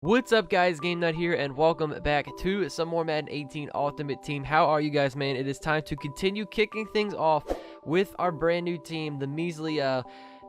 What's up, guys? Game Nut here, and welcome back to some more Madden 18 Ultimate Team. How are you guys, man? It is time to continue kicking things off with our brand new team, the measly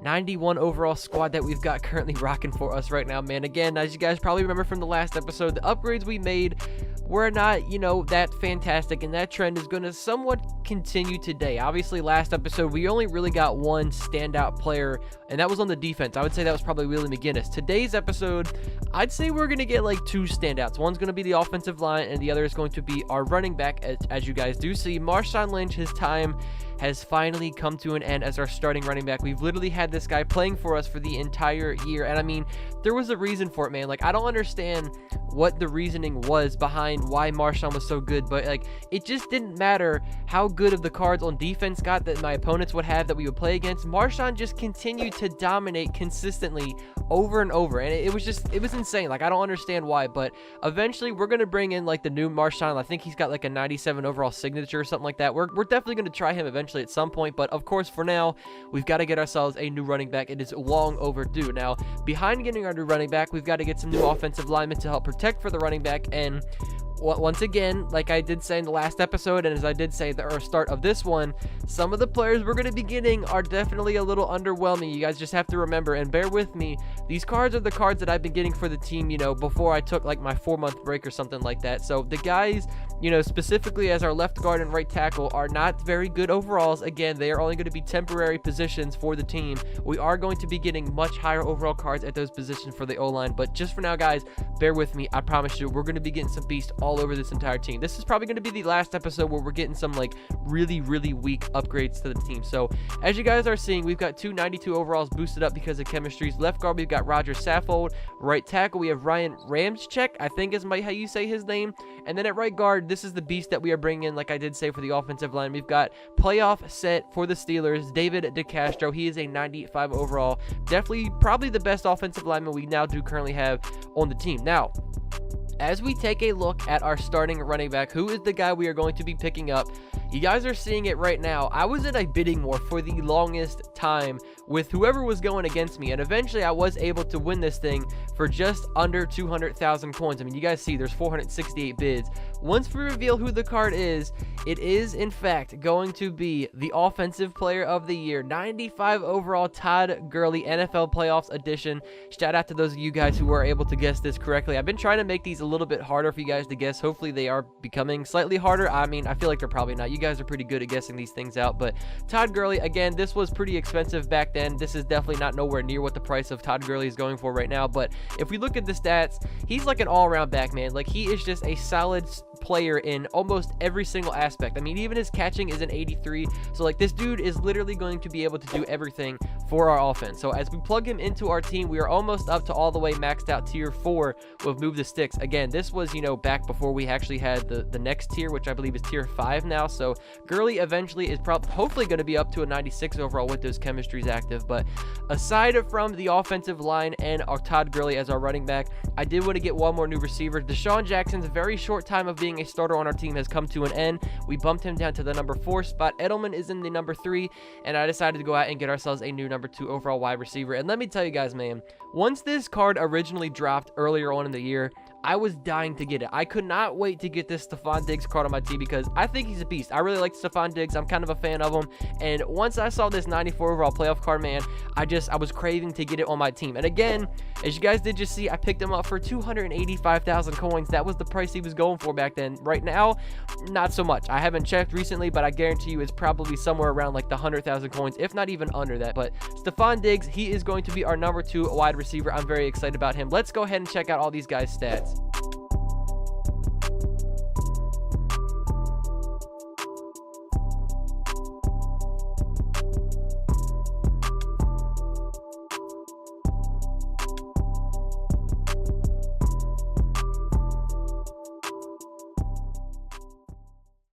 91 overall squad that we've got currently rocking for us right now, man. Again, as you guys probably remember from the last episode, the upgrades we made were not, that fantastic, and that trend is going to somewhat continue today. Obviously, last episode, we only really got one standout player, and that was on the defense. I would say that was probably Willie McGinnis. Today's episode, I'd say we're going to get like two standouts. One's going to be the offensive line, and the other is going to be our running back. As you guys do see, Marshawn Lynch, his time has finally come to an end as our starting running back. We've literally had this guy playing for us for the entire year, and I mean, there was a reason for it, man. Like, I don't understand what the reasoning was behind why Marshawn was so good, but like, it just didn't matter how good of the cards on defense got that my opponents would have that we would play against. Marshawn just continued to dominate consistently over and over, and it was insane. Like, I don't understand why, but eventually we're gonna bring in like the new Marshawn. I think he's got like a 97 overall signature or something like that. We're definitely gonna try him eventually at some point, but of course for now we've got to get ourselves a new running back. It is long overdue. Now, behind getting our new running back, we've got to get some new offensive linemen to help protect for the running back. And once again, like I did say in the last episode, and as I did say at the start of this one, some of the players we're going to be getting are definitely a little underwhelming. You guys just have to remember and bear with me. These cards are the cards that I've been getting for the team, before I took like my 4-month break or something like that. So the guys, specifically as our left guard and right tackle, are not very good overalls. Again, they are only going to be temporary positions for the team. We are going to be getting much higher overall cards at those positions for the O-line, but just for now, guys, bear with me. I promise you, we're going to be getting some beast all over this entire team. This is probably going to be the last episode where we're getting some like really weak upgrades to the team. So as you guys are seeing, we've got two 92 overalls boosted up because of chemistries. Left guard, we've got Roger Saffold. Right tackle, we have Ryan Ramczyk, I think is how you say his name. And then at right guard, this is the beast that we are bringing in, like I did say, for the offensive line. We've got playoff set for the Steelers, David DeCastro. He is a 95 overall. Definitely probably the best offensive lineman we now do currently have on the team. Now, as we take a look at our starting running back, who is the guy we are going to be picking up, you guys are seeing it right now. I was in a bidding war for the longest time with whoever was going against me, and eventually I was able to win this thing for just under 200,000 coins. I mean, you guys see there's 468 bids. Once we reveal who the card is, it is in fact going to be the offensive player of the year, 95 overall Todd Gurley, NFL playoffs edition. Shout out to those of you guys who were able to guess this correctly. I've been trying to make these a little bit harder for you guys to guess. Hopefully they are becoming slightly harder. I mean, I feel like they're probably not. You guys are pretty good at guessing these things out, but Todd Gurley, again, this was pretty expensive back then. This is definitely not nowhere near what the price of Todd Gurley is going for right now, but if we look at the stats, he's like an all-around back, man. Like, he is just a solid player in almost every single aspect. I mean, even his catching is an 83, so like, this dude is literally going to be able to do everything for our offense. So as we plug him into our team, we are almost up to all the way maxed out tier 4 with Move the Sticks. Again, this was, back before we actually had the next tier, which I believe is tier 5 now. So Gurley eventually is hopefully going to be up to a 96 overall with those chemistries active. But aside from the offensive line and our Todd Gurley as our running back, I did want to get one more new receiver. Deshaun Jackson's very short time of being a starter on our team has come to an end. We bumped him down to the number 4 spot. Edelman is in the number 3, and I decided to go out and get ourselves a new number 2 overall wide receiver. And let me tell you guys, man, once this card originally dropped earlier on in the year, I was dying to get it. I could not wait to get this Stephon Diggs card on my team because I think he's a beast. I really like Stephon Diggs. I'm kind of a fan of him. And once I saw this 94 overall playoff card, man, I was craving to get it on my team. And again, as you guys did just see, I picked him up for 285,000 coins. That was the price he was going for back then. Right now, not so much. I haven't checked recently, but I guarantee you it's probably somewhere around like the 100,000 coins, if not even under that. But Stephon Diggs, he is going to be our number 2 wide receiver. I'm very excited about him. Let's go ahead and check out all these guys' stats.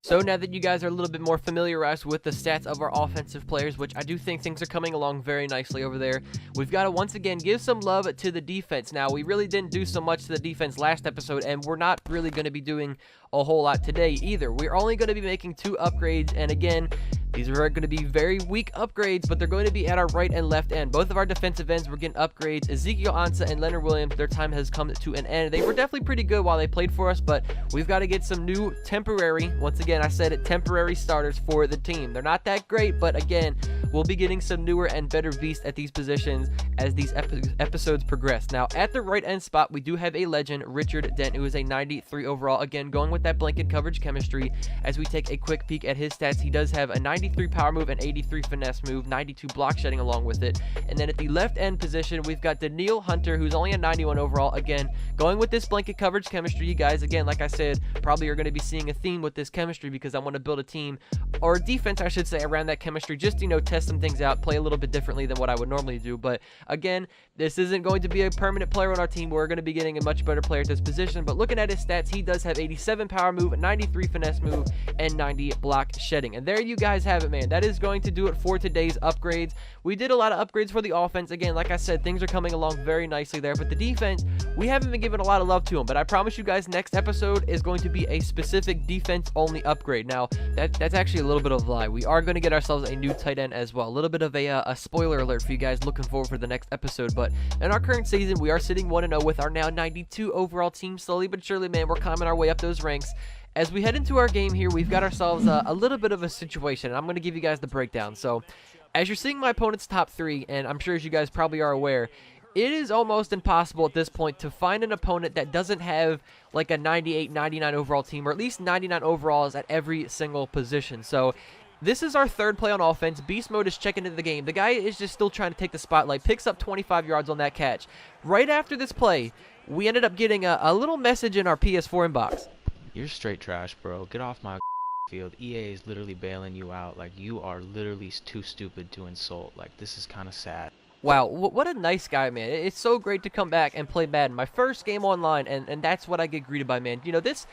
So now that you guys are a little bit more familiarized with the stats of our offensive players, which I do think things are coming along very nicely over there, we've got to once again give some love to the defense. Now, we really didn't do so much to the defense last episode, and we're not really going to be doing a whole lot today either. We're only going to be making 2 upgrades, and again, These are going to be very weak upgrades, but they're going to be at our right and left end. Both of our defensive ends were getting upgrades. Ezekiel Ansah and Leonard Williams, their time has come to an end. They were definitely pretty good while they played for us, but we've got to get some new temporary, once again, I said it, temporary starters for the team. They're not that great, but again, we'll be getting some newer and better beasts at these positions as these episodes progress. Now, at the right end spot, we do have a legend, Richard Dent, who is a 93 overall. Again, going with that blanket coverage chemistry. As we take a quick peek at his stats, he does have a 93 power move and 83 finesse move, 92 block shedding along with it. And then at the left end position, we've got Daniil Hunter, who's only a 91 overall. Again, going with this blanket coverage chemistry, you guys, again, like I said, probably are going to be seeing a theme with this chemistry because I want to build a team, or a defense, I should say, around that chemistry, just, you know, test some things out, play a little bit differently than what I would normally do. But again, this isn't going to be a permanent player on our team. We're going to be getting a much better player at this position. But looking at his stats, he does have 87 power move, 93 finesse move, and 90 block shedding. And there you guys have it, man. That is going to do it for today's upgrades. We did a lot of upgrades for the offense. Again, like I said, things are coming along very nicely there. But the defense, we haven't been giving a lot of love to them. But I promise you guys, next episode is going to be a specific defense-only upgrade. Now, that's actually a little bit of a lie. We are going to get ourselves a new tight end as well. A little bit of a spoiler alert for you guys looking forward for the next episode. But in our current season, we are sitting 1-0 with our now 92 overall team. Slowly but surely, man, we're climbing our way up those ranks. As we head into our game here, we've got ourselves a little bit of a situation, and I'm going to give you guys the breakdown. So, as you're seeing my opponent's top three, and I'm sure as you guys probably are aware, it is almost impossible at this point to find an opponent that doesn't have like a 98, 99 overall team, or at least 99 overalls at every single position. So, this is our third play on offense. Beast mode is checking into the game. The guy is just still trying to take the spotlight, picks up 25 yards on that catch. Right after this play, we ended up getting a little message in our PS4 inbox. You're straight trash, bro. Get off my field. EA is literally bailing you out. Like, you are literally too stupid to insult. Like, this is kind of sad. Wow, what a nice guy, man. It's so great to come back and play Madden. My first game online, and that's what I get greeted by, man. You know, this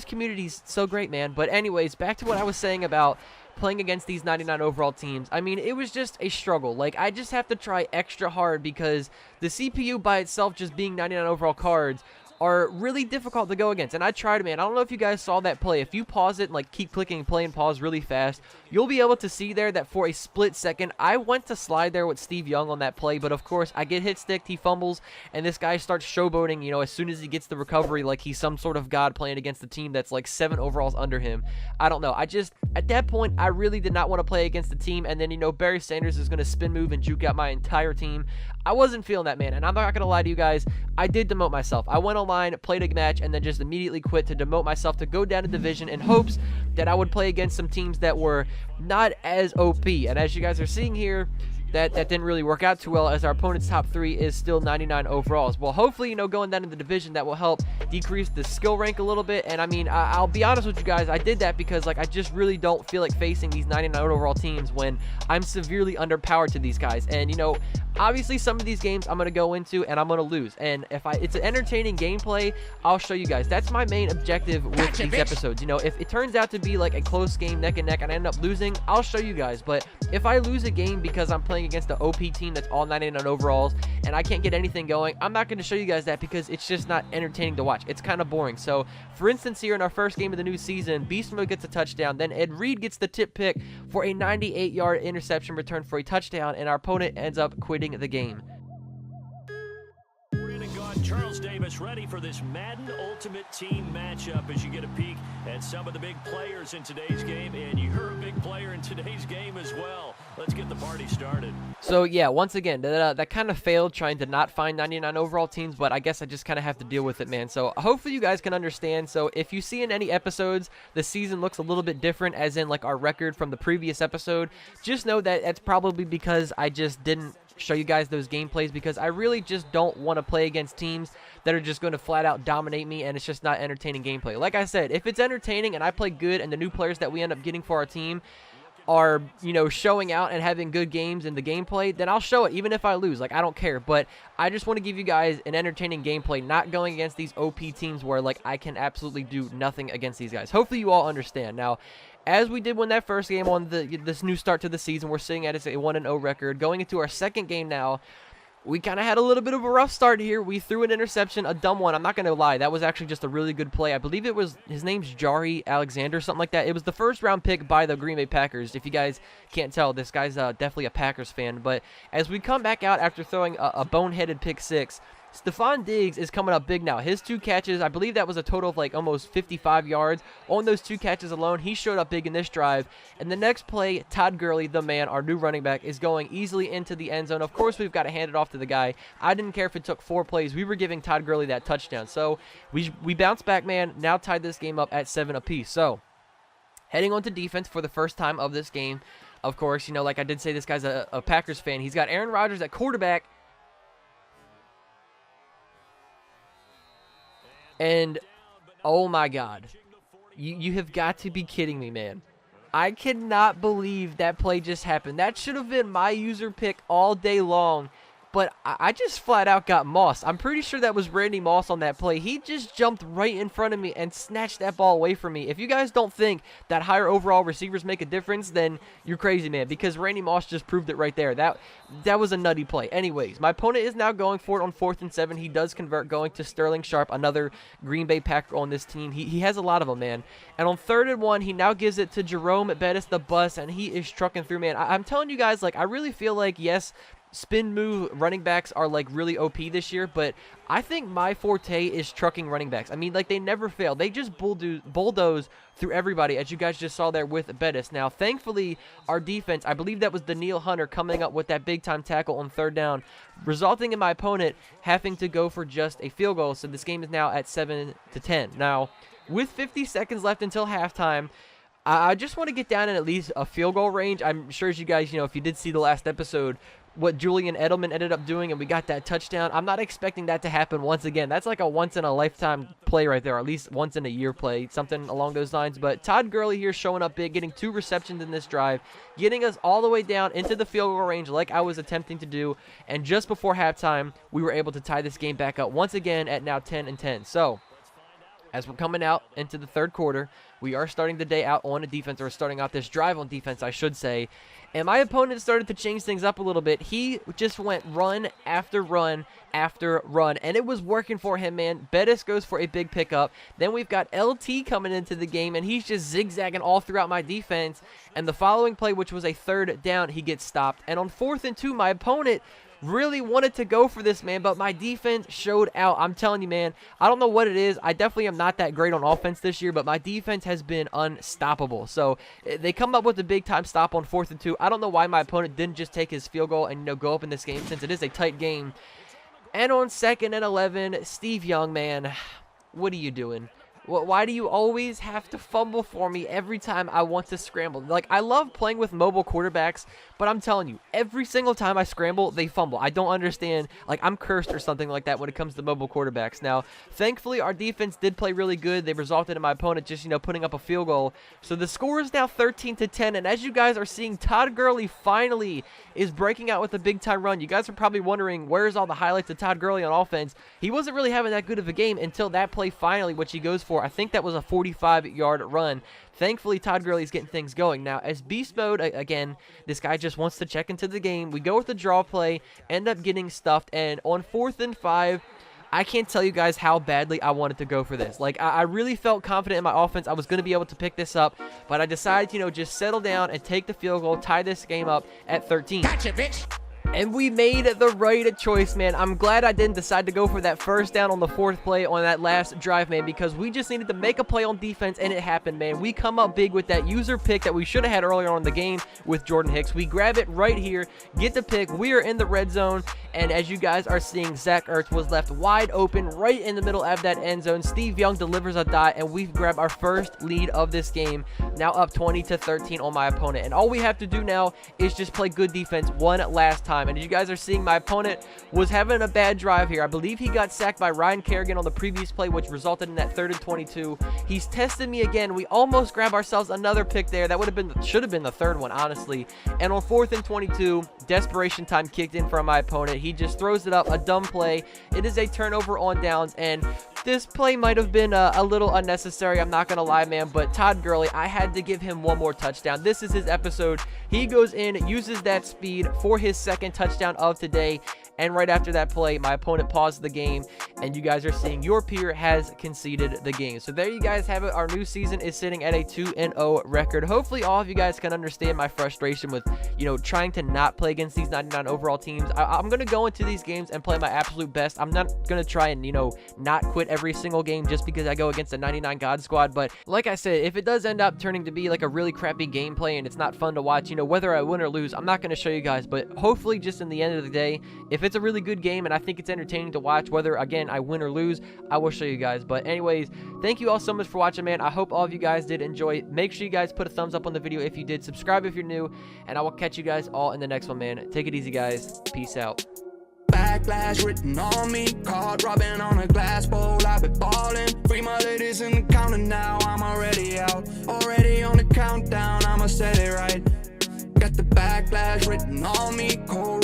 community's so great, man. But anyways, back to what I was saying about playing against these 99 overall teams. I mean, it was just a struggle. Like, I just have to try extra hard because the CPU by itself just being 99 overall cards are really difficult to go against. And I tried, man. I don't know if you guys saw that play. If you pause it and like keep clicking play and pause really fast, you'll be able to see there that for a split second, I went to slide there with Steve Young on that play. But of course, I get hit sticked, he fumbles, and this guy starts showboating, you know, as soon as he gets the recovery, like he's some sort of god playing against a team that's like 7 overalls under him. I don't know. At that point, I really did not want to play against the team. And then, you know, Barry Sanders is going to spin move and juke out my entire team. I wasn't feeling that, man. And I'm not going to lie to you guys. I did demote myself. I went online, played a match, and then just immediately quit to demote myself to go down a division in hopes that I would play against some teams that were not as OP. And as you guys are seeing here, that didn't really work out too well, as our opponent's top 3 is still 99 overalls. Well, hopefully, you know, going down in the division, that will help decrease the skill rank a little bit. And I mean, I'll be honest with you guys, I did that because like I just really don't feel like facing these 99 overall teams when I'm severely underpowered to these guys. And you know, obviously some of these games I'm going to go into and I'm going to lose. And if it's an entertaining gameplay, I'll show you guys. That's my main objective with these episodes. You know, if it turns out to be like a close game, neck and neck, and I end up losing, I'll show you guys. But if I lose a game because I'm playing against the OP team that's all 99 overalls and I can't get anything going, I'm not going to show you guys that because it's just not entertaining to watch. It's kind of boring. So, for instance, here in our first game of the new season, Beast Mode gets a touchdown. Then Ed Reed gets the tip pick for a 98-yard interception return for a touchdown, and our opponent ends up quitting the game. Charles Davis ready for this Madden Ultimate Team matchup as you get a peek at some of the big players in today's game, and you're a big player in today's game as well. Let's get the party started. So yeah, once again, that kind of failed trying to not find 99 overall teams, but I guess I just kind of have to deal with it, man. So hopefully you guys can understand. So if you see in any episodes the season looks a little bit different, as in like our record from the previous episode, just know that that's probably because I just didn't show you guys those gameplays, because I really just don't want to play against teams that are just going to flat out dominate me, and it's just not entertaining gameplay. Like I said, if it's entertaining and I play good and the new players that we end up getting for our team are, you know, showing out and having good games in the gameplay, then I'll show it even if I lose. Like, I don't care. But I just want to give you guys an entertaining gameplay, not going against these OP teams where like I can absolutely do nothing against these guys. Hopefully you all understand. Now, as we did win that first game on this new start to the season, we're sitting at a 1-0 record. Going into our second game now, we kind of had a little bit of a rough start here. We threw an interception, a dumb one. I'm not going to lie. That was actually just a really good play. I believe it was, his name's Jari Alexander, something like that. It was the first-round pick by the Green Bay Packers. If you guys can't tell, this guy's definitely a Packers fan. But as we come back out after throwing a boneheaded pick six, Stephon Diggs is coming up big now. His 2 catches, I believe that was a total of like almost 55 yards. On those 2 catches alone, he showed up big in this drive. And the next play, Todd Gurley, the man, our new running back, is going easily into the end zone. Of course, we've got to hand it off to the guy. I didn't care if it took 4 plays. We were giving Todd Gurley that touchdown. So we bounced back, man. Now tied this game up at 7 apiece. So heading on to defense for the first time of this game. Of course, you know, like I did say, this guy's a Packers fan. He's got Aaron Rodgers at quarterback. And, oh my God, you have got to be kidding me, man. I cannot believe that play just happened. That should have been my user pick all day long, but I just flat out got Moss. I'm pretty sure that was Randy Moss on that play. He just jumped right in front of me and snatched that ball away from me. If you guys don't think that higher overall receivers make a difference, then you're crazy, man, because Randy Moss just proved it right there. That was a nutty play. Anyways, my opponent is now going for it on 4th and 7. He does convert, going to Sterling Sharp, another Green Bay Packer on this team. He has a lot of them, man. And on 3rd and 1, he now gives it to Jerome Bettis, the bus, and he is trucking through, man. I'm telling you guys, like, I really feel like, yes, spin move running backs are like really OP this year, but I think my forte is trucking running backs. I mean, like, they never fail. They just bulldoze through everybody, as you guys just saw there with Bettis. Now, thankfully, our defense, I believe that was Daniil Hunter coming up with that big-time tackle on 3rd down, resulting in my opponent having to go for just a field goal. So this game is now at 7-10. Now, with 50 seconds left until halftime, I just want to get down in at least a field goal range. I'm sure, as you guys, you know, if you did see the last episode, what Julian Edelman ended up doing, and we got that touchdown. I'm not expecting that to happen once again. That's like a once-in-a-lifetime play right there, or at least once-in-a-year play, something along those lines. But Todd Gurley here showing up big, getting 2 receptions in this drive, getting us all the way down into the field goal range like I was attempting to do. And just before halftime, we were able to tie this game back up once again at now 10-10. So as we're coming out into the 3rd quarter, we are starting the day out on a defense, or starting out this drive on defense, I should say. And my opponent started to change things up a little bit. He just went run after run after run, and it was working for him, man. Bettis goes for a big pickup. Then we've got LT coming into the game, and he's just zigzagging all throughout my defense. And the following play, which was a 3rd down, he gets stopped. And on 4th and 2, my opponent really wanted to go for this, man, but my defense showed out. I'm telling you, man, I don't know what it is. I definitely am not that great on offense this year, but my defense has been unstoppable. So they come up with a big-time stop on 4th and 2. I don't know why my opponent didn't just take his field goal and, you know, go up in this game, since it is a tight game. And on 2nd and 11, Steve Young, man, what are you doing? Why do you always have to fumble for me every time I want to scramble? Like, I love playing with mobile quarterbacks, but I'm telling you, every single time I scramble, they fumble. I don't understand. Like, I'm cursed or something like that when it comes to mobile quarterbacks. Now, thankfully, our defense did play really good. They resulted in my opponent just, you know, putting up a field goal. So the score is now 13-10, and as you guys are seeing, Todd Gurley finally is breaking out with a big-time run. You guys are probably wondering, where's all the highlights of Todd Gurley on offense? He wasn't really having that good of a game until that play finally, which he goes for. I think that was a 45-yard run. Thankfully, Todd Gurley's getting things going. Now, as beast mode, again, this guy just wants to check into the game. We go with the draw play, end up getting stuffed, and on 4th and 5, I can't tell you guys how badly I wanted to go for this. Like, I really felt confident in my offense. I was going to be able to pick this up, but I decided, you know, just settle down and take the field goal, tie this game up at 13. Gotcha, bitch! And we made the right choice, man. I'm glad I didn't decide to go for that 1st down on the 4th play on that last drive, man, because we just needed to make a play on defense, and it happened, man. We come up big with that user pick that we should have had earlier on in the game with Jordan Hicks. We grab it right here, get the pick. We are in the red zone, and as you guys are seeing, Zach Ertz was left wide open right in the middle of that end zone. Steve Young delivers a dot, and we've grabbed our first lead of this game, now up 20-13 on my opponent. And all we have to do now is just play good defense one last time. And as you guys are seeing, my opponent was having a bad drive here. I believe he got sacked by Ryan Kerrigan on the previous play, which resulted in that 3rd and 22. He's tested me again. We almost grab ourselves another pick there. That should have been the 3rd one, honestly. And on 4th and 22, desperation time kicked in from my opponent. He just throws it up, a dumb play. It is a turnover on downs, and This play might have been a little unnecessary, I'm not going to lie, man, but Todd Gurley, I had to give him one more touchdown. This is his episode. He goes in, uses that speed for his second touchdown of today, and right after that play, my opponent paused the game, and you guys are seeing your peer has conceded the game. So there you guys have it. Our new season is sitting at a 2-0 record. Hopefully all of you guys can understand my frustration with, you know, trying to not play against these 99 overall teams. I'm going to go into these games and play my absolute best. I'm not going to try and, you know, not quit every single game just because I go against a 99 God squad. But like I said, if it does end up turning to be like a really crappy gameplay and it's not fun to watch, you know, whether I win or lose, I'm not going to show you guys. But hopefully just in the end of the day, if it's a really good game and I think it's entertaining to watch, whether again I win or lose, I will show you guys. But anyways, thank you all so much for watching, man. I hope all of you guys did enjoy. Make sure you guys put a thumbs up on the video if you did, subscribe if you're new, and I will catch you guys all in the next one, man. Take it easy, guys. Peace out. Backlash written on me, card robbing on a glass bowl. I've been balling, free my ladies in the counter now. I'm already out, already on the countdown. I'ma set it right. Got the backlash written on me, cold